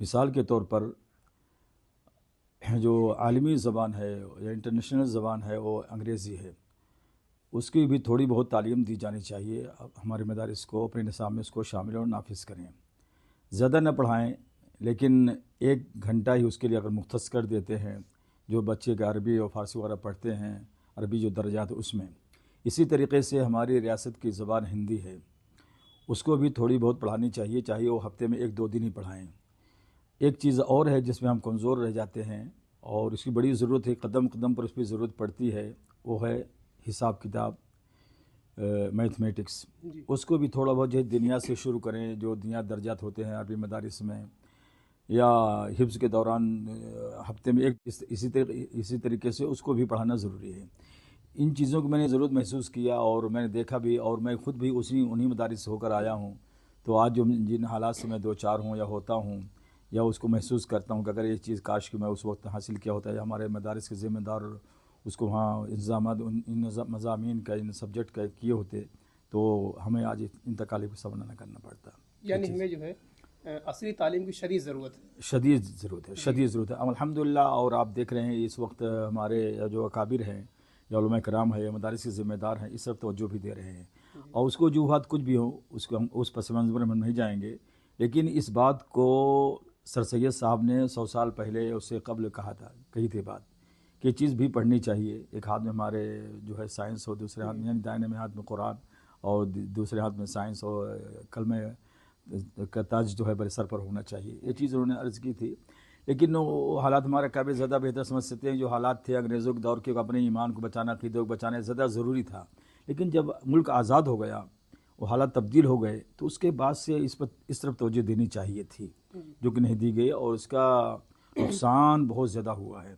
مثال کے طور پر جو عالمی زبان ہے یا انٹرنیشنل زبان ہے وہ انگریزی ہے، اس کی بھی تھوڑی بہت تعلیم دی جانی چاہیے. ہمارے مدارس کو اپنے نصاب میں اس کو شامل اور نافذ کریں. زیادہ نہ پڑھائیں لیکن 1 گھنٹہ ہی اس کے لیے اگر مختص کر دیتے ہیں، جو بچے کے عربی اور فارسی وغیرہ پڑھتے ہیں، عربی جو درجات اس میں. اسی طریقے سے ہماری ریاست کی زبان ہندی ہے، اس کو بھی تھوڑی بہت پڑھانی چاہیے، چاہے وہ ہفتے میں 1-2 دن ہی پڑھائیں. ایک چیز اور ہے جس میں ہم کمزور رہ جاتے ہیں اور اس کی بڑی ضرورت ہے، قدم قدم پر اس کی ضرورت پڑتی ہے، وہ ہے حساب کتاب، میتھمیٹکس. اس کو بھی تھوڑا بہت جو ہے دنیا سے شروع کریں، جو دنیا درجات ہوتے ہیں عربی مدارس میں، یا حفظ کے دوران ہفتے میں اسی طریقے سے اس کو بھی پڑھانا ضروری ہے. ان چیزوں کو میں نے ضرورت محسوس کیا اور میں نے دیکھا بھی، اور میں خود بھی انہی مدارس سے ہو کر آیا ہوں. تو آج جو جن حالات سے میں 2-4 ہوں یا ہوتا ہوں، یا اس کو محسوس کرتا ہوں کہ اگر یہ چیز کاش کہ میں اس وقت حاصل کیا ہوتا ہے، یا ہمارے مدارس کے ذمہ دار اس کو وہاں انتظامات ان مضامین کا، ان سبجیکٹ کا کیے ہوتے، تو ہمیں آج ان تکالیف کا سامنا نہ کرنا پڑتا. یعنی ہمیں جو ہے عصری تعلیم کی شدید ضرورت ہے. شدید ضرورت ہے. الحمدللہ. اور آپ دیکھ رہے ہیں اس وقت ہمارے جو اکابر ہیں یا علماء کرام ہیں یا مدارس کے ذمہ دار ہیں، اس طرف توجہ بھی دے رہے ہیں. اور اس کو وجوہات کچھ بھی ہوں، اس کو ہم اس پس منظر میں نہیں جائیں گے، لیکن اس بات کو سر سید صاحب نے 100 سال پہلے اس سے قبل کہی تھی بات کہ یہ چیز بھی پڑھنی چاہیے. ایک ہاتھ میں ہمارے جو ہے سائنس ہو، دوسرے ہاتھ میں یعنی دائیں میں ہاتھ میں قرآن، اور دوسرے ہاتھ میں سائنس اور کلمہ کا تاج جو ہے بڑے سر پر ہونا چاہیے. یہ چیز انہوں نے عرض کی تھی. لیکن وہ حالات ہمارے قابل زیادہ بہتر سمجھ سکتے ہیں. جو حالات تھے انگریزوں کے دور کے، اپنے ایمان کو بچانا، عقیدے کو بچانا زیادہ ضروری تھا. لیکن جب ملک آزاد ہو گیا، وہ حالات تبدیل ہو گئے، تو اس کے بعد سے اس طرف توجہ دینی چاہیے تھی، جو کہ نہیں دی گئی، اور اس کا نقصان بہت زیادہ ہوا ہے.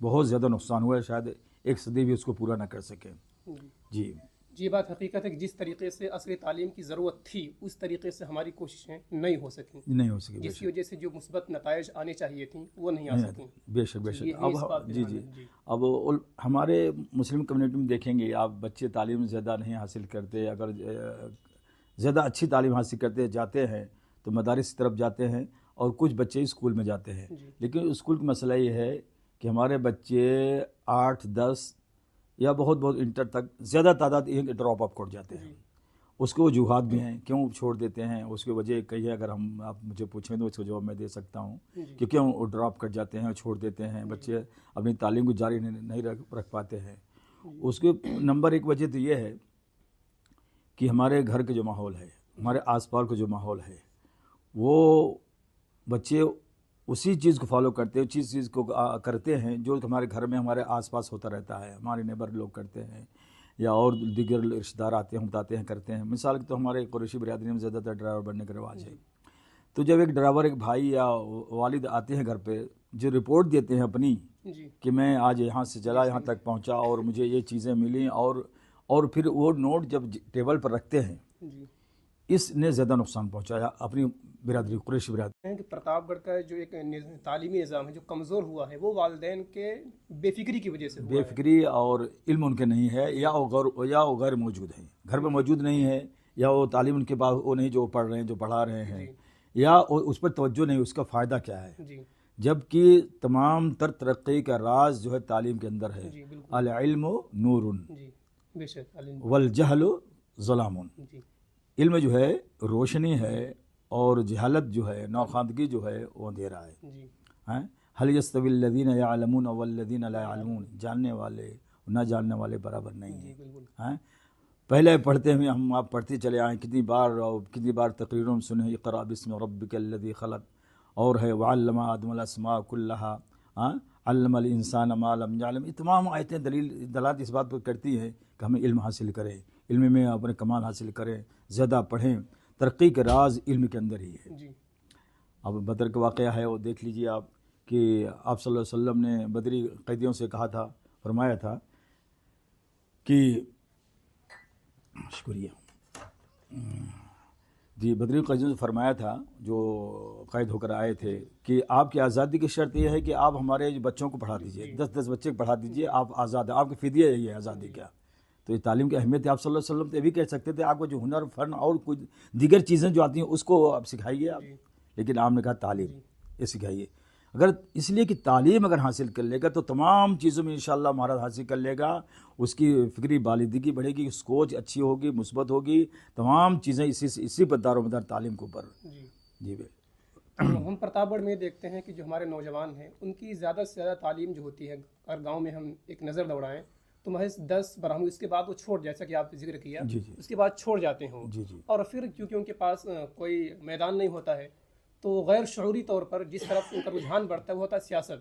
بہت زیادہ نقصان ہوا ہے، شاید 1 صدی بھی اس کو پورا نہ کر سکے. جی یہ بات حقیقت ہے کہ جس طریقے سے عصری تعلیم کی ضرورت تھی، اس طریقے سے ہماری کوششیں نہیں ہو سکیں، جس کی وجہ سے جو مثبت نتائج آنے چاہیے تھیں وہ نہیں آ سکیں. بے شک. اب ہمارے مسلم کمیونٹی میں دیکھیں گے آپ، بچے تعلیم زیادہ نہیں حاصل کرتے. اگر زیادہ اچھی تعلیم حاصل کرتے جاتے ہیں تو مدارس کی طرف جاتے ہیں، اور کچھ بچے اسکول میں جاتے ہیں. لیکن اسکول کا مسئلہ یہ ہے کہ ہمارے بچے 8-10 یا بہت انٹر تک زیادہ تعداد یہ ڈراپ آؤٹ کر جاتے ہیں. اس کو وجوہات بھی ہیں کیوں چھوڑ دیتے ہیں. اس کی وجہ کئی ہے، اگر آپ مجھے پوچھیں تو اس کا جواب میں دے سکتا ہوں کہ کیوں وہ ڈراپ کر جاتے ہیں اور چھوڑ دیتے ہیں. بچے اپنی تعلیم کو جاری نہیں رکھ پاتے ہیں. اس کے نمبر 1 وجہ تو یہ ہے کہ ہمارے گھر کے جو ماحول ہے، ہمارے آس پاس کا جو ماحول ہے، وہ بچے اسی چیز کو فالو کرتے ہیں، اسی چیز کو کرتے ہیں جو ہمارے گھر میں ہمارے آس پاس ہوتا رہتا ہے، ہمارے نیبر لوگ کرتے ہیں، یا اور دیگر رشتہ دار آتے ہیں، بتاتے ہیں، کرتے ہیں. مثال کے تو ہمارے قریشی برادری میں زیادہ تر ڈرائیور بننے کا رواج ہے. تو جب ایک ڈرائیور، ایک بھائی یا والد آتے ہیں گھر پہ، جو رپورٹ دیتے ہیں اپنی کہ میں آج یہاں سے چلا، یہاں تک پہنچا اور مجھے یہ چیزیں ملیں، اور پھر وہ نوٹ جب ٹیبل پر رکھتے ہیں، اس نے زیادہ نقصان پہنچایا اپنی برادری، قریشی برادری. کہ پرتاپ گڑھ کا جو ایک تعلیمی نظام ہے جو کمزور ہوا ہے، وہ والدین کے بے فکری کی وجہ سے ہوا ہے. بے فکری اور علم ان کے نہیں ہے، یا وہ غیر موجود ہیں، گھر میں موجود نہیں ہے، یا وہ تعلیم ان کے پاس وہ نہیں جو پڑھ رہے ہیں، جو پڑھا رہے ہیں، یا اس پر توجہ نہیں، اس کا فائدہ کیا ہے. جبکہ تمام تر ترقی کا راز جو ہے تعلیم کے اندر ہے. العلم نور والجہل ظلام. علم جو ہے روشنی ہے، اور جہالت جو ہے، نوخواندگی جو ہے، وہ اندھیرا ہے. هل يستوي الذين يعلمون والذين لا يعلمون. جاننے والے نہ جاننے والے برابر نہیں ہیں. پہلے پڑھتے ہوئے آپ پڑھتے چلے آئیں، کتنی بار تقریروں میں سنے، اقرأ باسم ربک الذی خلق، اور ہے وعلم آدم الاسماء کلها، علم الانسان ما لم يعلم. یہ تمام آیتیں دلالت اس بات پر کرتی ہیں کہ ہمیں علم حاصل کریں، علم میں اپنے کمال حاصل کریں، زیادہ پڑھیں. ترقی کا راز علم کے اندر ہی ہے. اب بدر کا واقعہ ہے، وہ دیکھ لیجئے آپ کہ آپ صلی اللہ علیہ وسلم نے بدری قیدیوں سے کہا تھا، فرمایا تھا کہ شکریہ جی، بدری قیدیوں سے فرمایا تھا جو قید ہو کر آئے تھے کہ آپ کی آزادی کی شرط یہ ہے کہ آپ ہمارے بچوں کو پڑھا دیجئے، 10 بچے کو پڑھا دیجئے، آپ آزاد ہیں. آپ کی فدیہ یہی ہے آزادی کا. تو یہ تعلیم کی اہمیت ہے. آپ صلی اللہ علیہ وسلم تو یہ بھی کہہ سکتے تھے آپ کو جو ہنر، فن اور کچھ دیگر چیزیں جو آتی ہیں اس کو آپ سکھائیے آپ، لیکن آپ نے کہا تعلیم. یہ سکھائیے. اگر اس لیے کہ تعلیم اگر حاصل کر لے گا تو تمام چیزوں میں انشاءاللہ مہارت حاصل کر لے گا, اس کی فکری بالغی بڑھے گی, سوچ اچھی ہوگی, مثبت ہوگی, تمام چیزیں اسی پر دار و مدار تعلیم کے اوپر. جی تو ہم پرتاپ گڑھ میں دیکھتے ہیں کہ جو ہمارے نوجوان ہیں ان کی زیادہ سے زیادہ تعلیم جو ہوتی ہے, اگر گاؤں میں ہم ایک نظر دوڑائیں تو محض 10-12 اس کے بعد وہ چھوڑ, جیسا کہ آپ نے ذکر کیا, اس کے بعد چھوڑ جاتے ہیں. اور پھر کیونکہ ان کے پاس کوئی میدان نہیں ہوتا ہے تو غیر شعوری طور پر جس طرف ان کا رجحان بڑھتا ہے وہ ہوتا ہے سیاست,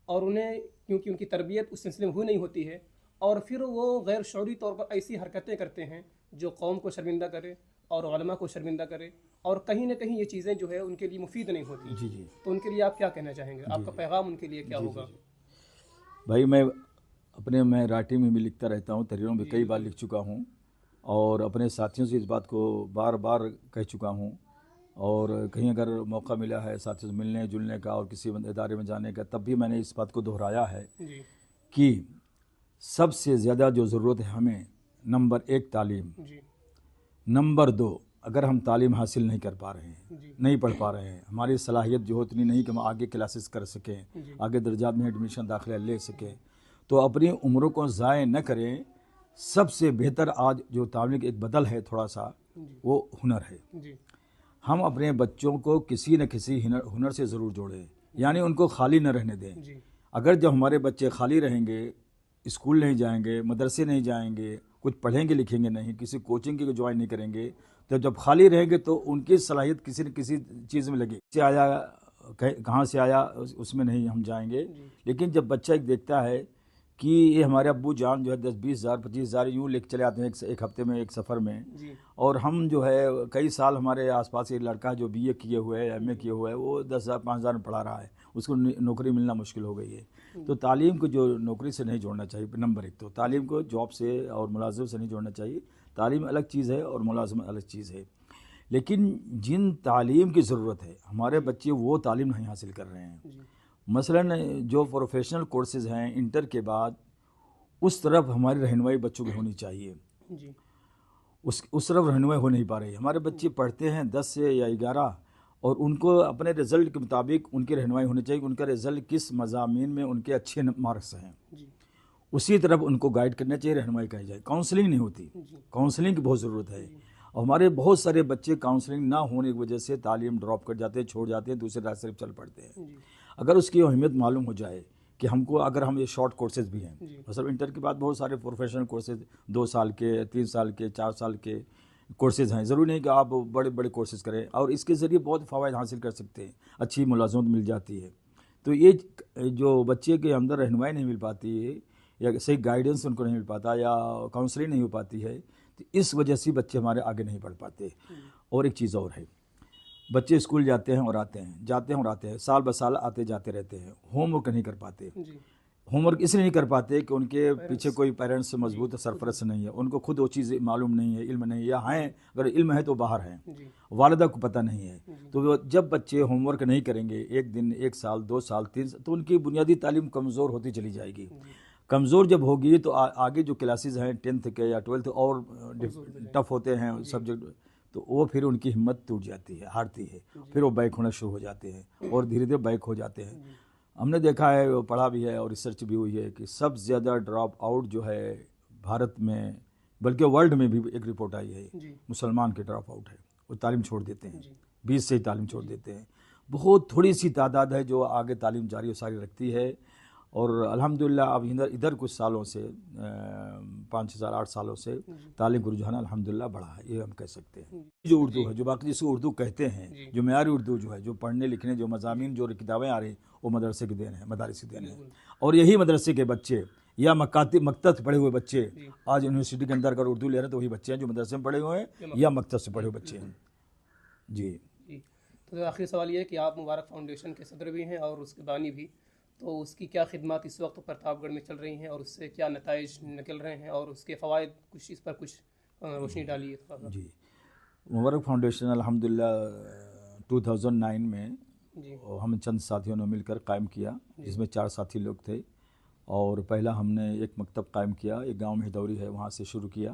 اور انہیں کیونکہ ان کی تربیت اس سلسلے میں ہوئی نہیں ہوتی ہے, اور پھر وہ غیر شعوری طور پر ایسی حرکتیں کرتے ہیں جو قوم کو شرمندہ کرے اور علماء کو شرمندہ کرے, اور کہیں نہ کہیں یہ چیزیں جو ہے ان کے لیے مفید نہیں ہوتی. تو ان کے لیے آپ کیا کہنا چاہیں گے, آپ کا پیغام ان کے لیے کیا ہوگا؟ بھائی میں رائٹنگ میں بھی لکھتا رہتا ہوں, تحریروں میں کئی بار لکھ چکا ہوں, اور اپنے ساتھیوں سے اس بات کو بار بار کہہ چکا ہوں, اور کہیں اگر موقع ملا ہے ساتھیوں سے ملنے جلنے کا اور کسی ادارے میں جانے کا تب بھی میں نے اس بات کو دہرایا ہے کہ سب سے زیادہ جو ضرورت ہے ہمیں, نمبر 1 تعلیم, نمبر 2 اگر ہم تعلیم حاصل نہیں کر پا رہے ہیں, نہیں پڑھ پا رہے ہیں, ہماری صلاحیت جو اتنی نہیں کہ ہم آگے کلاسز کر سکیں, آگے درجات میں ایڈمیشن داخلہ لے سکیں, تو اپنی عمروں کو ضائع نہ کریں. سب سے بہتر آج جو تعلیم ایک بدل ہے تھوڑا سا, وہ ہنر ہے. ہم اپنے بچوں کو کسی نہ کسی ہنر سے ضرور جوڑیں, یعنی ان کو خالی نہ رہنے دیں. اگر جب ہمارے بچے خالی رہیں گے, اسکول نہیں جائیں گے, مدرسے نہیں جائیں گے, کچھ پڑھیں گے لکھیں گے نہیں, کسی کوچنگ کی جوائن نہیں کریں گے, تو جب خالی رہیں گے تو ان کی صلاحیت کسی نہ کسی چیز میں لگے. کہاں سے آیا اس میں نہیں ہم جائیں گے. لیکن جب بچہ ایک دیکھتا ہے کہ یہ ہمارے ابو جان جو ہے 10-20 ہزار 25 ہزار یوں لے کے چلے آتے ہیں ایک ہفتے میں, ایک سفر میں, اور ہم جو ہے کئی سال ہمارے آس پاس ایک لڑکا جو BA کیے ہوئے ہے, MA کیے ہوئے ہے, وہ 10,000 5,000 میں پڑھا رہا ہے, اس کو نوکری ملنا مشکل ہو گئی ہے. تو تعلیم کو جو نوکری سے نہیں جوڑنا چاہیے. نمبر 1 تو تعلیم کو جاب سے اور ملازمت سے نہیں جوڑنا چاہیے. تعلیم الگ چیز ہے اور ملازمت الگ چیز ہے. لیکن جن تعلیم کی ضرورت ہے ہمارے بچے وہ تعلیم نہیں حاصل کر رہے ہیں. مثلاً جو پروفیشنل کورسز ہیں انٹر کے بعد, اس طرف ہماری رہنمائی بچوں کی ہونی چاہیے. اس طرف رہنمائی ہو نہیں پا رہی. ہمارے بچے پڑھتے ہیں 10 سے یا 11, اور ان کو اپنے رزلٹ کے مطابق ان کی رہنمائی ہونی چاہیے کہ ان کا رزلٹ کس مضامین میں ان کے اچھے مارکس ہیں, اسی طرف ان کو گائیڈ کرنا چاہیے, رہنمائی کہی جائے. کاؤنسلنگ نہیں ہوتی, کاؤنسلنگ کی بہت ضرورت ہے. اور ہمارے بہت سارے بچے کاؤنسلنگ نہ ہونے کی وجہ سے تعلیم ڈراپ کر جاتے ہیں, چھوڑ جاتے ہیں, دوسرے راستے پر چل پڑتے ہیں. اگر اس کی اہمیت معلوم ہو جائے کہ ہم کو, اگر ہم یہ شارٹ کورسز بھی ہیں, مثلا انٹر کے بعد بہت سارے پروفیشنل کورسز 2 سال کے, 3 سال کے, 4 سال کے کورسز ہیں. ضروری نہیں کہ آپ بڑے بڑے کورسز کریں, اور اس کے ذریعے بہت فوائد حاصل کر سکتے ہیں, اچھی ملازمت مل جاتی ہے. تو یہ جو بچے کے اندر رہنمائی نہیں مل پاتی ہے, یا صحیح گائیڈنس ان کو نہیں مل پاتا, یا کاؤنسلنگ نہیں ہو پاتی ہے, تو اس وجہ سے بچے ہمارے آگے نہیں بڑھ پاتے. اور ایک چیز اور ہے, بچے اسکول جاتے ہیں اور آتے ہیں, سال بسال آتے جاتے رہتے ہیں, ہوم ورک نہیں کر پاتے. ہوم ورک اس لیے نہیں کر پاتے کہ ان کے پیچھے کوئی پیرنٹس سے مضبوط سرپرست نہیں ہے, ان کو خود وہ چیز معلوم نہیں ہے, علم نہیں ہے, یا ہیں اگر علم ہے تو باہر ہیں, والدہ کو پتہ نہیں ہے. تو جب بچے ہوم ورک نہیں کریں گے 1 دن, 1 سال, 2 سال, 3 سال, تو ان کی بنیادی تعلیم کمزور ہوتی چلی جائے گی. کمزور جب ہوگی تو آگے جو کلاسز ہیں 10th کے یا 12th اور ٹف ہوتے ہیں سبجیکٹ, تو وہ پھر ان کی ہمت ٹوٹ جاتی ہے, ہارتی ہے, پھر وہ بیک ہونا شروع ہو جاتے ہیں, اور دھیرے دھیرے بیک ہو جاتے ہیں. ہم نے دیکھا ہے, پڑھا بھی ہے اور ریسرچ بھی ہوئی ہے کہ سب سے زیادہ ڈراپ آؤٹ جو ہے بھارت میں, بلکہ ورلڈ میں بھی ایک رپورٹ آئی ہے, مسلمان کے ڈراپ آؤٹ ہے. وہ تعلیم چھوڑ دیتے ہیں, 20 سے ہی تعلیم چھوڑ دیتے ہیں. بہت تھوڑی سی تعداد ہے جو آگے تعلیم جاری و ساری رکھتی ہے. اور الحمدللہ اب ادھر کچھ سالوں سے 5 سال 8 سالوں سے تعلیم کا رجحان الحمدللہ بڑھا ہے, یہ ہم کہہ سکتے ہیں. جو اردو ہے, جو باقی جس کو اردو کہتے ہیں, جو معیاری اردو جو ہے, جو پڑھنے لکھنے جو مضامین جو کتابیں آ رہی ہیں, وہ مدرسے کی دین ہے, مدارس کی دین ہے. اور یہی مدرسے کے بچے یا مکتب پڑھے ہوئے بچے آج یونیورسٹی کے اندر اگر اردو لے رہے ہیں تو وہی بچے ہیں جو مدرسے میں پڑھے ہوئے ہیں یا مکتب سے پڑھے ہوئے بچے ہیں. جی. تو آخری سوال یہ ہے کہ آپ مبارک فاؤنڈیشن کے صدر بھی ہیں اور اس کے بانی بھی, تو اس کی کیا خدمات اس وقت پرتاپ گڑھ میں چل رہی ہیں, اور اس سے کیا نتائج نکل رہے ہیں, اور اس کے فوائد کچھ اس پر کچھ روشنی ڈالیے. جی, مبارک فاؤنڈیشن الحمدللہ 2009 میں ہم چند ساتھیوں نے مل کر قائم کیا, جس میں 4 ساتھی لوگ تھے. اور پہلا ہم نے ایک مکتب قائم کیا, ایک گاؤں میں ہدوری ہے, وہاں سے شروع کیا.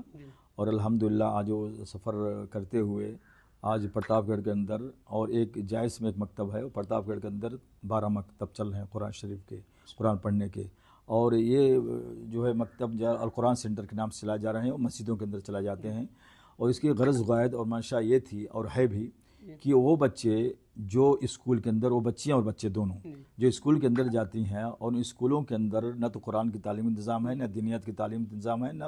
اور الحمدللہ آج وہ سفر کرتے ہوئے آج پرتاپ گڑھ کے اندر اور ایک جائز میں ایک مکتب ہے، پرتاپ گڑھ کے اندر 12 مکتب چل رہے ہیں قرآن شریف کے، قرآن پڑھنے کے، اور یہ جو ہے مکتب القرآن سینٹر کے نام سے چلائے جا رہے ہیں اور مسجدوں کے اندر چلائے جاتے ہیں. اور اس کی غرض غائد اور منشا یہ تھی اور ہے بھی کہ وہ بچے جو اسکول کے اندر، وہ بچیاں اور بچے دونوں جو اسکول کے اندر جاتی ہیں اور ان اسکولوں کے اندر نہ تو قرآن کی تعلیم انتظام ہے، نہ دینیات کی تعلیم انتظام ہے، نہ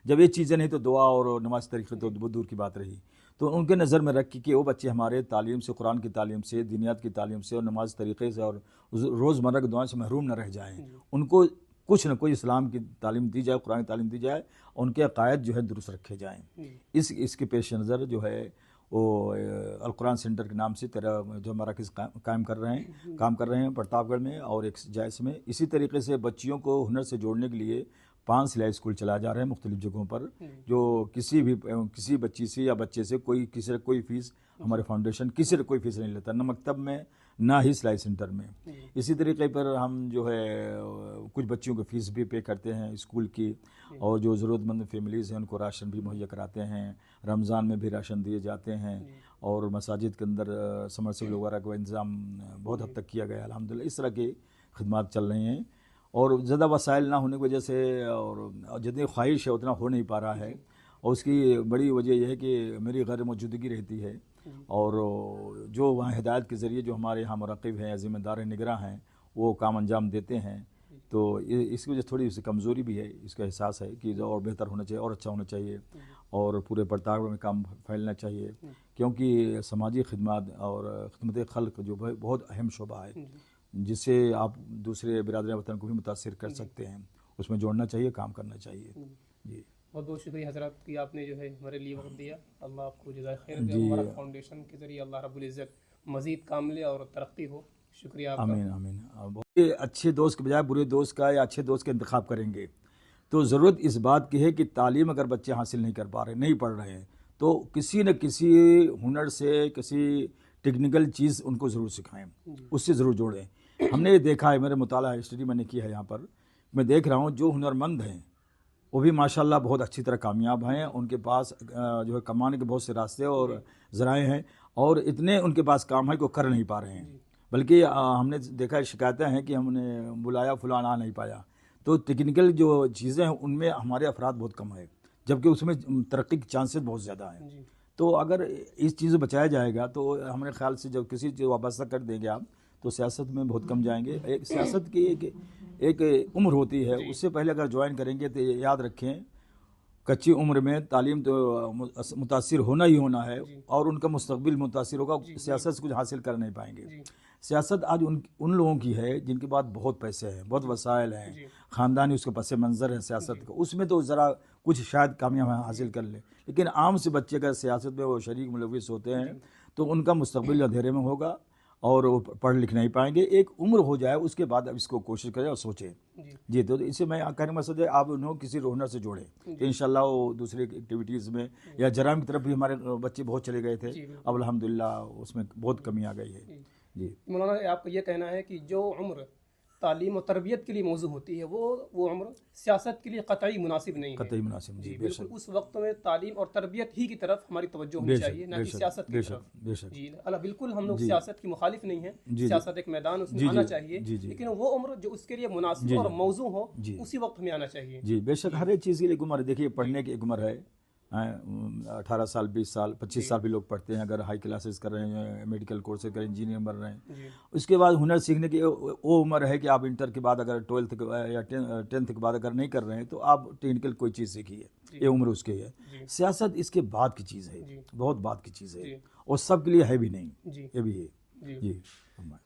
جب یہ چیزیں نہیں تو دعا اور نماز طریقے تو بہت دور کی بات رہی. تو ان کے نظر میں رکھ کہ وہ بچے ہمارے تعلیم سے، قرآن کی تعلیم سے، دینیات کی تعلیم سے اور نماز طریقے سے اور روزمرہ کی دعائیں سے محروم نہ رہ جائیں. ان کو کچھ نہ کوئی اسلام کی تعلیم دی جائے، قرآن کی تعلیم دی جائے، ان کے عقائد جو ہے درست رکھے جائیں. اس کے پیش نظر جو ہے وہ القرآن سینٹر کے نام سے جو مراکز کام کر رہے ہیں پرتاپ گڑھ میں اور ایک جائز میں. اسی طریقے سے بچیوں کو ہنر سے جوڑنے کے لیے 5 سلائی اسکول چلائے جا رہے ہیں مختلف جگہوں پر، جو کسی بچی سے یا بچے سے کوئی فیس، ہمارے فاؤنڈیشن کسی سے کوئی فیس نہیں لیتا، نہ مکتب میں نہ ہی سلائی سینٹر میں. اسی طریقے پر ہم جو ہے کچھ بچیوں کو فیس بھی پے کرتے ہیں اسکول کی، اور جو ضرورت مند فیملیز ہیں ان کو راشن بھی مہیا کراتے ہیں. رمضان میں بھی راشن دیے جاتے ہیں، اور مساجد کے اندر سمرسیبل وغیرہ کا انتظام بہت حد تک کیا گیا ہے الحمدللہ. اس طرح کی خدمات چل رہی ہیں، اور زیادہ وسائل نہ ہونے کی وجہ سے اور جتنی خواہش ہے اتنا ہو نہیں پا رہا ہے. اور اس کی بڑی وجہ یہ ہے کہ میری غیر موجودگی رہتی ہے، اور جو وہاں ہدایت کے ذریعے جو ہمارے یہاں مراقب ہیں، ذمہ دار نگراں ہیں، وہ کام انجام دیتے ہیں. تو اس کی وجہ سے تھوڑی سی کمزوری بھی ہے، اس کا احساس ہے کہ اور بہتر ہونا چاہیے اور اچھا ہونا چاہیے، اور پورے پرتاپ میں کام پھیلنا چاہیے، کیونکہ سماجی خدمات اور خدمت خلق جو بہت اہم شعبہ ہے، جس سے آپ دوسرے برادری وطن کو بھی متاثر کر سکتے ہیں. اس میں جوڑنا چاہیے، کام کرنا چاہیے. جی بہت بہت شکریہ حضرات کہ آپ نے جو ہے ہمارے لیے وقت دیا. اللہ آپ کو جزائے خیر دے. ہمارا فاؤنڈیشن کے ذریعے اللہ رب العزت مزید کام لے اور ترقی ہو. شکریہ آپ کا. آمین آمین. اچھے دوست کے بجائے برے دوست کا یا اچھے دوست کا انتخاب کریں گے تو ضرورت اس بات کی ہے کہ تعلیم اگر بچے حاصل نہیں کر پا رہے، نہیں پڑھ رہے ہیں، تو کسی نہ کسی ہنر سے، کسی ٹیکنیکل چیز ان کو ضرور سکھائیں، اس سے ضرور جوڑیں. ہم نے یہ دیکھا ہے، میرے مطالعہ اسٹڈی میں نے کیا ہے، یہاں پر میں دیکھ رہا ہوں جو ہنرمند ہیں وہ بھی ماشاءاللہ بہت اچھی طرح کامیاب ہیں. ان کے پاس جو ہے کمانے کے بہت سے راستے اور ذرائع ہیں، اور اتنے ان کے پاس کام ہے کہ وہ کر نہیں پا رہے ہیں. بلکہ ہم نے دیکھا شکایتیں ہیں کہ ہم نے بلایا فلاں آ نہیں پایا. تو ٹیکنیکل جو چیزیں ہیں ان میں ہمارے افراد بہت کم ہے، جبکہ اس میں ترقی کے چانسز بہت زیادہ ہیں. تو اگر اس چیز کو بچایا جائے گا تو ہمارے خیال سے جب کسی چیز وابستہ کر دیں گے آپ تو سیاست میں بہت کم جائیں گے. سیاست کی ایک عمر ہوتی ہے، اس سے پہلے اگر جوائن کریں گے تو یاد رکھیں کچی عمر میں تعلیم تو متاثر ہونا ہی ہونا ہے، اور ان کا مستقبل متاثر ہوگا. سیاست سے کچھ حاصل کر نہیں پائیں گے. سیاست آج ان لوگوں کی ہے جن کے پاس بہت پیسے ہیں، بہت وسائل ہیں، خاندانی اس کے پس منظر ہے سیاست کا، اس میں تو ذرا کچھ شاید کامیاب حاصل کر لیں. لیکن عام سے بچے اگر سیاست میں وہ شریک ملوث ہوتے ہیں تو ان کا مستقبل اندھیرے میں ہوگا اور وہ پڑھ لکھ نہیں پائیں گے. ایک عمر ہو جائے اس کے بعد اب اس کو کوشش کریں اور سوچیں. جی تو اس سے میں کہنے کا مقصد ہے آپ انہوں کسی ہنر سے جوڑیں تو انشاءاللہ وہ دوسری ایکٹیویٹیز میں یا جرائم کی طرف بھی ہمارے بچے بہت چلے گئے تھے، اب الحمدللہ اس میں بہت کمی آ گئی ہے. جی مولانا آپ کا یہ کہنا ہے کہ جو عمر تعلیم و تربیت کے لیے موضوع ہوتی ہے وہ عمر سیاست کے لیے قطعی مناسب نہیں ہے. قطعی مناسب. جی بالکل. اس وقت میں تعلیم اور تربیت ہی کی طرف ہماری توجہ ہونی چاہیے، نہ کہ سیاست کی طرف. جی بالکل ہم لوگ سیاست کی مخالف نہیں ہیں، سیاست ایک میدان اس میں آنا چاہیے، لیکن وہ عمر جو اس کے لیے مناسب اور موضوع ہو اسی وقت ہمیں آنا چاہیے. جی بے شک. ہر ایک چیز کی ایک عمر ہے. دیکھیے پڑھنے کی ایک عمر ہے، 18 سال 20 سال 25 سال بھی لوگ پڑھتے ہیں اگر ہائی کلاسز کر رہے ہیں، میڈیکل کورسز کر رہے ہیں، انجینئر بن رہے ہیں. اس کے بعد ہنر سیکھنے کی وہ عمر ہے کہ آپ انٹر کے بعد اگر 12th یا 10th کے بعد اگر نہیں کر رہے ہیں تو آپ ٹیکنیکل کوئی چیز سیکھیے. یہ عمر اس کی ہے. سیاست اس کے بعد کی چیز ہے، بہت بعد کی چیز ہے، اور سب کے لیے ہے بھی نہیں. یہ بھی ہے.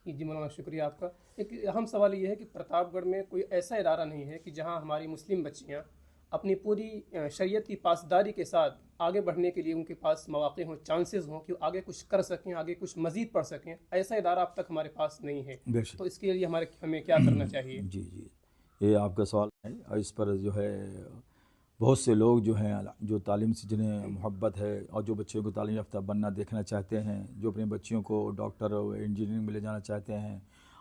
جی مولانا شکریہ آپ کا. ایک اہم سوال یہ ہے کہ پرتاپ گڑھ میں کوئی ایسا ادارہ نہیں ہے کہ جہاں ہماری مسلم بچیاں اپنی پوری شریعت کی پاسداری کے ساتھ آگے بڑھنے کے لیے ان کے پاس مواقع ہوں، چانسز ہوں کہ وہ آگے کچھ کر سکیں، آگے کچھ مزید پڑھ سکیں. ایسا ادارہ اب تک ہمارے پاس نہیں ہے، تو اس کے لیے ہمیں کیا کرنا چاہیے؟ جی یہ آپ کا سوال ہے، اور اس پر جو ہے بہت سے لوگ جو ہیں جو تعلیم سے جنہیں محبت ہے اور جو بچوں کو تعلیم یافتہ بننا دیکھنا چاہتے ہیں، جو اپنے بچیوں کو ڈاکٹر اور انجینئرنگ میں لے جانا چاہتے ہیں.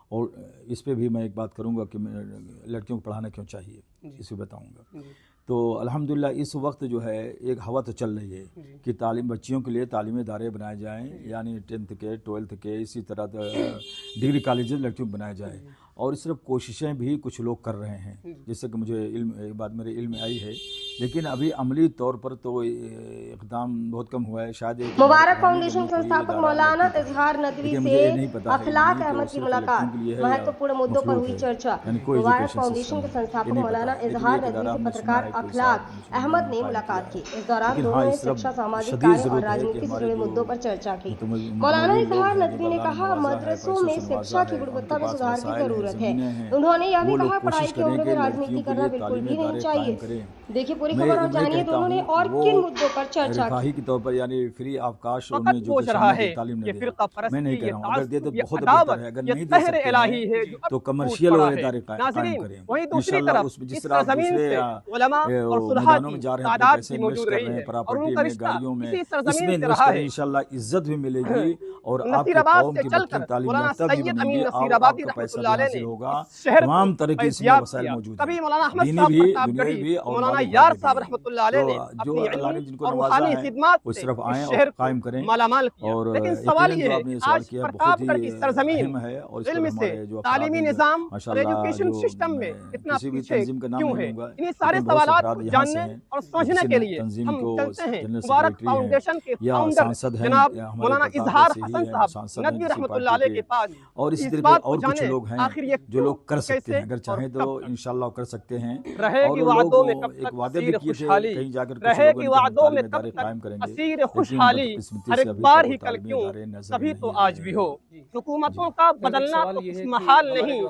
اور اس پہ بھی میں ایک بات کروں گا کہ لڑکیوں کو پڑھانا کیوں چاہیے، اس کو بتاؤں گا. تو الحمدللہ اس وقت جو ہے ایک ہوا تو چل رہی ہے کہ تعلیم بچیوں کے لیے تعلیمی ادارے بنائے جائیں، یعنی 10th کے 12th کے اسی طرح ڈگری کالجز لڑکیوں کو بنائے جائیں، اور صرف کوششیں بھی کچھ لوگ کر رہے ہیں، جیسے کہ مجھے ایک بات میرے علم میں آئی ہے، لیکن ابھی عملی طور پر تو اقدام بہت کم ہوا ہے۔ شاید مبارک فاؤنڈیشن کے سنستھاپک مولانا اظہار ندوی سے اخلاق احمد کی ملاقات، مہتوپورن مدعوں پر ہوئی چرچا۔ مبارک فاؤنڈیشن کے سنستھاپک مولانا اظہار ندوی سے پترکار اخلاق احمد نے ملاقات کی۔ اس دوران دونوں نے شکشا، سماجی کاریہ اور راجنیتی سے جڑے مدعوں پر چرچا کی۔ مولانا اظہار ندوی نے کہا مدرسوں میں شکشا کی گنوتا میں سدھار کی ضرورت ہے۔ انہوں نے یہ بھی کہا پڑھائی کی عمر میں راجنیتی کرنا بالکل بھی نہیں چاہیے۔ دیکھیے پوری خبر اور جانیے دونوں نے اور کن مدعوں پر چرچا کی۔ کے طور پر یعنی فری آف کاسٹ فقط پوچھ رہا ہے یہ فرقہ پرستی، یہ تعصب، یہ عداوت، یہ قہر الہی ہے جو تو کمرشیل ادارے قائم کریں۔ وہیں دوسری طرف اس سرزمین سے علماء اور صلحاء کی تعداد بھی موجود رہی ہے اور ان کا رشتہ اسی سرزمین سے رہا ہے۔ انشاءاللہ عزت بھی ملے گی اور آپ نصیر کے آباد قوم سے کی چل بچوں کر تعلیم مولانا یافتہ بھی سید بنیں امین گے، نصیر آپ آبادی کا رحمۃ پیسہ اللہ بھی علیہ حاصل نے ہوگا، اس شہر تمام طرح کی اس میں وسائل موجود ہیں، کبھی مولانا احمد دینی صاحب بھی، پرتاپ دنیاوی گڑھی، بھی اور مولانا مالی یار باتیں صاحب بھی۔ رحمۃ اللہ علیہ نے جو اپنی اللہ نے علمی جن کو اور نوازا روحانی ہے خدمات وہ سے صرف اس آئیں شہر اور کو قائم کریں۔ مالا مال کیا۔ اور لیکن سوال یہ جو ہے آپ نے سوال آج کیا بہت پرتاپ گڑھ کی ہی سرزمین اہم ہے، اور اس علم پر سے ہمارے جو تعلیمی افراد نظام اور ماشاءاللہ ایجوکیشن جو سسٹم میں اتنا کسی بھی پیچھے تنظیم کا نام کیوں نہیں ہے، لوں گا، انہیں سارے لیکن بہت سے سوالات افراد کو یہاں سے جاننے ہیں، اور سمجھنے کسی کے لیے تنظیم ہم کو چلتے ہیں جنرل مبارک سیکریٹری ہیں فاؤنڈیشن کے یا فاؤنڈر سانسد ہیں، جناب ہمارے مولانا پرتاپ اظہار سے ہی حسن ہیں، صاحب سانسد ہیں ندوی کسی رحمۃ اللہ پارٹی علیہ کے پاس، اور اسی اس طرح بات کے اور کو کچھ جانیں لوگ ہیں آخر یہ جو لوگ کر سکتے کیسے ہیں، اگر چاہیں اور تو کب تک انشاءاللہ کر سکتے ہیں۔ رہے اور گی لوگ وعدوں میں کب ایک تک وعدے بھی اسیر کیے تھے خوشحالی، کہیں جا کر کچھ رہے لوگوں گی نے کہ ہم وعدوں میں تعلیمی کب ادارے تک قائم کریں گے، اسیر لیکن خوشحالی، بدقسمتی ہر سے ایک ابھی بار تک ہی وہ کل تعلیمی کیوں ادارے نظر کبھی تو نہیں آج آئے بھی ہیں۔ ہو۔ حکومتوں کا بدلنا تو اس محال نہیں،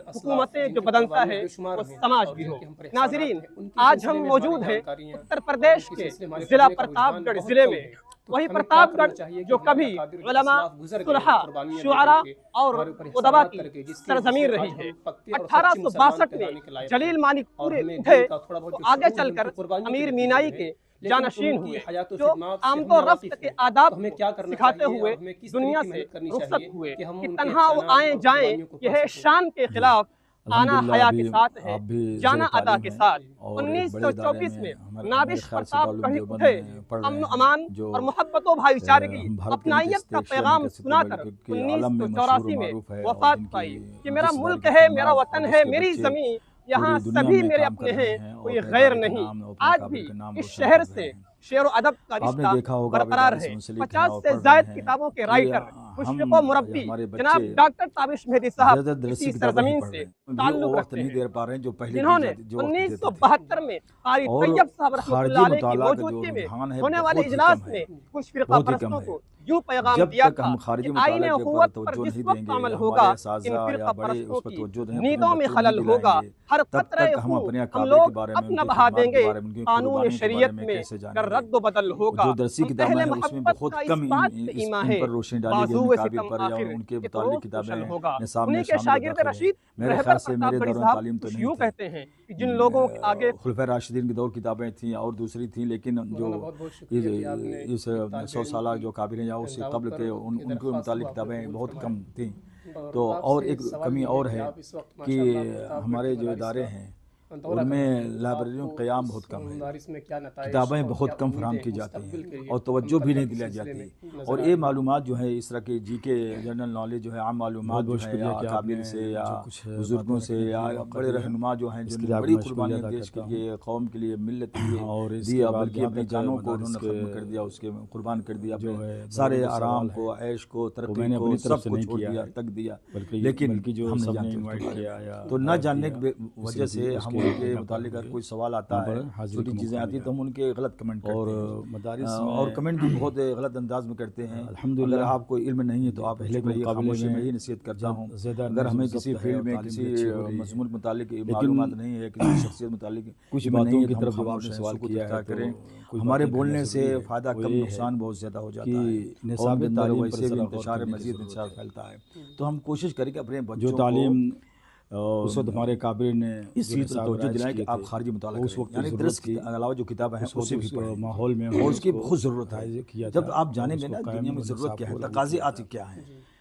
حکومتیں جو بدلتا ہے وہ سماج بھی ہو۔ ناظرین آج ہم موجود ہیں اتر پردیش کے ضلع پرتاپ گڑھ ضلع میں، وہی پرتاپ گڑھ جو کبھی علماء، صلحاء، شعراء اور ادبا کی سرزمین رہی ہے۔ 1862 میں جلیل مانی پورے اٹھے تو آگے چل کر امیر مینائی کے جانشین ہوئے، جو آمد و رفت کے آداب کو سکھاتے ہوئے دنیا سے رخصت ہوئے کہ تنہا وہ آئیں جائیں، یہ ہے شان کے خلاف، آنا حیا کے ساتھ ہے، جانا ادا کے ساتھ۔ 1924 میں نابش پرتاپ گڑھی اٹھے، امن و امان اور محبت و بھائی چارگی، اپنائیت کا پیغام سنا کر 1984 میں وفات پائی کہ میرا ملک ہے، میرا وطن ہے، میری زمین، یہاں سبھی میرے اپنے ہیں، کوئی غیر نہیں۔ آج بھی اس شہر سے شعر و ادب کا رشتہ برقرار ہے۔ 50 سے زائد کتابوں کے رائٹر، مشرق و مربی جناب ڈاکٹر تابش مہدی صاحب اسی سرزمین سے تعلق رکھتے ہیں، جنہوں نے 1972 میں قاری طیب صاحب رحمۃ اللہ علیہ کی موجودگی میں ہونے والے اجلاس میں کچھ فرقہ پرستوں کو یوں پیغام دیا تھا کہ آئین اخوت پر جس وقت عمل ہوگا ان فرقہ پرستوں کی نیندوں میں خلل ہوگا، ہر قطرہ خون ہم لوگ اپنا بہا دیں گے، قانون شریعت میں اگر رد و بدل ہوگا۔ ہم اہل محبت کا اس بات سے ایمان ہے، بازو ستم آخر کہ تو روشن ہوگا۔ انہی کے شاگرد رشید رہبر پرتاپ گڑھی صاحب کچھ یوں کہتے ہیں کہ جن لوگوں کے آگے خلفائے راشدین کی دور کتابیں تھیں اور دوسری تھیں، لیکن جو اس 100 سالہ جو کابر ہیں یا اس سے قبل کے ان کے متعلق کتابیں بہت کم تھیں۔ تو اور ایک کمی اور ہے کہ ہمارے جو ادارے ہیں ان میں لائبریریوں کا قیام بہت کم ہے، کتابیں بہت کم فراہم کی جاتی ہیں اور توجہ بھی نہیں دلائی جاتی، اور یہ معلومات جو ہے اس طرح کے جی کے جنرل نالج جو ہے، عام معلومات جو ہے یا اکابر سے یا بزرگوں سے یا بڑے رہنما جو ہیں جن نے بڑی قربانیاں دیش کے لیے، قوم کے لیے، ملت کے لیے دیا، بلکہ اپنی جانوں کو انہوں نے ختم کر دیا، اس کے قربان کر دیا، سارے آرام کو، عیش کو، ترقی کو، سب کچھ چھوڑ دیا، تک دیا، لیکن ہم نہیں جانتے۔ تو نہ جاننے کی وجہ سے ہم ان کے متعلق اگر کوئی سوال آتا ہے، چھوٹی چیزیں آتی تو ہم ان کے غلط کمنٹ کرتے ہیں، اور کمنٹ بھی بہت غلط انداز میں کرتے ہیں۔ اگر آپ کو علم نہیں ہے تو آپ خاموشی میں ہی نصیحت کرتا ہوں، اگر ہمیں کسی فیلڈ میں کسی مضمون متعلق معلومات نہیں ہے، کسی شخصیت متعلق کچھ نہیں ہے، تو ہم آپ نے سوال کیا کریں۔ ہمارے بولنے سے فائدہ کم، نقصان بہت زیادہ ہو جاتا ہے، قوم کے اندر ویسے بھی انتشار مزید انتشار پھیلتا ہے۔ تو ہم کوشش کریں کہ اپنے بچوں کو اس وقت ہمارے کابر نے اس چیز پر توجہ دلائے کہ آپ خارجی مطالعہ کریں، یعنی درس کے علاوہ جو کتابیں ہیں اسے بھی پڑھیں، ماحول میں اور اس کی بہت ضرورت ہے۔ جب آپ جانیں گے نا دنیا میں ضرورت کیا ہے، تقاضے آتی کیا ہیں،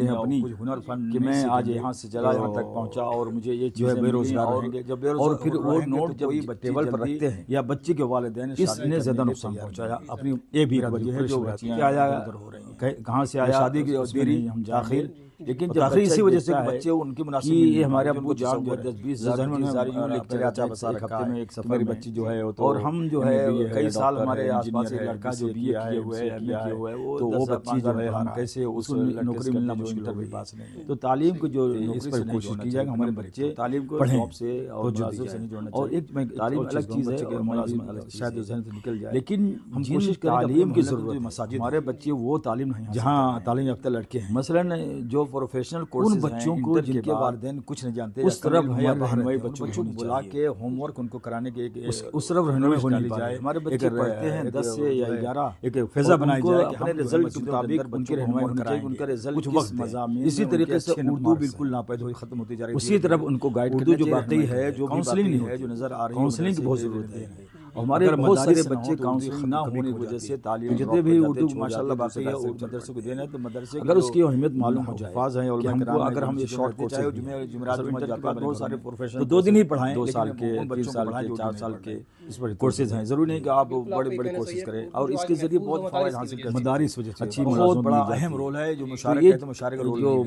سکتے ہیں اپنی کہ میں آج یہاں سے چلا یہاں تک پہنچا اور مجھے یہ جو ہے بے روزگار رہیں گے، اور پھر وہ نوٹ جب ٹیبل پر رکھتے ہیں یا بچے کے والدین کس نے زیادہ نقصان پہنچایا اپنی یہ بھی وجہ ہے جو کہاں سے آیا شادی کی دیری تاخیر، لیکن تاخیر اسی وجہ سے بچے ان کے مناسب یہ ہمارے ابو جان جو 10-20 یوں لکھتے رہتا ہے ایک ہفتے میں ایک سفر میری بچی جو ہے، اور ہم جو ہے کئی سال ہمارے آس پاس ایک لڑکا جو بی اے کیے ہوئے ہے تو وہ بچی جو ہے ہم کیسے اس کو نوکری ملنا مشکل ہو گئی، تو تعلیم کو جو اس پر کوشش کی جائے کہ ہمارے بچے تعلیم کو جاب سے اور جذبے سے نہیں جوڑنا چاہیے، اور ایک تعلیم الگ چیز ہے شاید ذہن سے نکل جائے، لیکن ہم کوشش کریں تعلیم کی ضرورت ہے، مساجد ہمارے بچے وہ تعلیم نہیں جہاں تعلیم یافتہ لڑکے ہیں مثلاً جو پروفیشنل کورسز ان بچوں کو جن کے والدین کچھ نہیں جانتے اس طرف رہنمائی بچوں کو بلا کے ہوم ورک ان کو کرانے کے اس طرف رہنمائی ہونی جائے، ہمارے بچے پڑھتے ہیں 10 سے یا 11 ایک فضا بنائی جائے کہ اپنے رزلٹ کے مطابق ان کی رہنمائی ہونی چاہیے، ان کا رزلٹ کچھ وقت مضامین اسی طریقے سے اردو بالکل ناپید ہوئی ختم ہوتی جا رہی ہے، اسی طرف ان کو گائیڈ اردو جو باقی ہے جو کاؤنسلنگ نہیں ہے جو نظر آ رہی ہے، کاؤنسلنگ کی بہت ضرورت ہے، ہمارے بہت سارے بچے کاؤنسلنگ نہ ہونے کی وجہ سے تعلیم جتنے بھی اردو ماشاءاللہ باقی ہے مدرسے کو دینا ہے تو مدرسے اگر اس کی اہمیت معلوم ہو جائے حفاظ ہیں علماء کرام اگر ہم یہ شارٹ کورس جمعرات بہت سارے پروفیشن تو 2 دن ہی پڑھائیں 2 سال کے 3 سال کے 4 سال کے کورسز ہیں ضروری نہیں کہ آپ بڑے بڑے کورسز کریں اور اس کے ذریعے بہت فوائد حاصل کریں مدارس وجہ سے اچھی بہت بڑا اہم رول ہے جو مشارکت کا رول